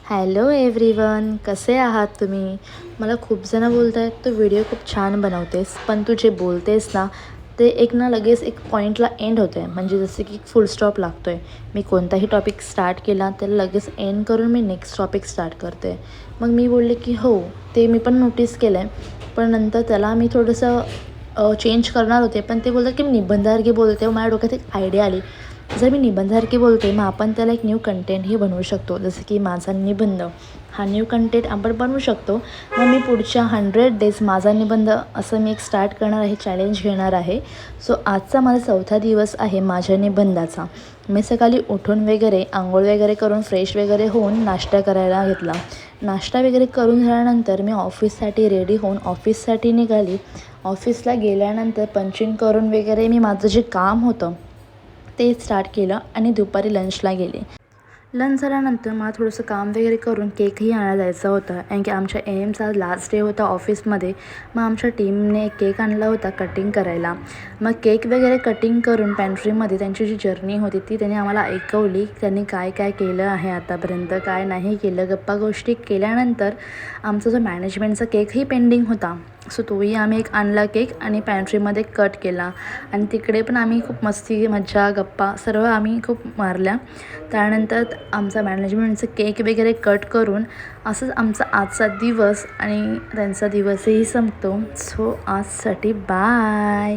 Hello everyone, कसे आहात तुम्ही? मला खूप जणं बोलत आहेत तू व्हिडिओ खूप छान बनवतेस, पण तू जे बोलतेस ना ते एक ना लगेच एक पॉईंटला एंड होतं आहे, म्हणजे जसं की फुल स्टॉप लागतो आहे. मी कोणताही टॉपिक स्टार्ट केला त्याला लगेच एंड करून मी नेक्स्ट टॉपिक स्टार्ट करते. मग मी बोलले की हो, ते मी पण नोटीस केलं आहे. पण नंतर त्याला मी थोडंसं चेंज करणार होते, पण ते बोलतात की मी निबंधासारखी बोलते. माझ्या डोक्यात एक आयडिया आली, जर मी निबंधासारखी बोलते मग आपण त्याला एक न्यू कंटेंटही बनवू शकतो, जसं की माझा निबंध हा न्यू कंटेंट आपण बनवू शकतो. मग मी पुढच्या 100 डेज माझा निबंध असं मी एक स्टार्ट करणार आहे, चॅलेंज घेणार आहे. सो आजचा माझा 4था दिवस आहे माझ्या निबंधाचा. मी सकाळी उठून वगैरे आंघोळ वगैरे करून फ्रेश वगैरे होऊन नाश्ता करायला घेतला. नाश्ता वगैरे करून झाल्यानंतर मी ऑफिससाठी रेडी होऊन ऑफिससाठी निघाली. ऑफिसला गेल्यानंतर पंचिंग करून वगैरे मी माझं जे काम होतं ते स्टार्ट केलं आणि दुपारी लंचला गेले. लंच झाल्यानंतर मला थोडंसं काम वगैरे करून केकही आणायला जायचा होता, कारण की आमच्या एएमचा लास्ट डे होता ऑफिसमध्ये. मग आमच्या टीमने केक आणला होता कटिंग करायला. मग केक वगैरे कटिंग करून पॅन्ट्रीमध्ये त्यांची जी जर्नी होती ती त्यांनी आम्हाला ऐकवली. त्यांनी काय काय केलं आहे आतापर्यंत, काय नाही केलं, गप्पा गोष्टी केल्यानंतर आमचा जो मॅनेजमेंटचा केकही पेंडिंग होता, सो तोही आम्ही एक आणला केक आणि पॅन्ट्रीमध्ये कट केला. आणि तिकडे पण आम्ही खूप मस्ती मज्जा गप्पा सर्व आम्ही खूप मारल्या. त्यानंतर आमचा मॅनेजमेंटचं केक वगैरे कट करून असंच आमचा आजचा दिवस आणि त्यांचा दिवसही संपतो. सो आजसाठी बाय.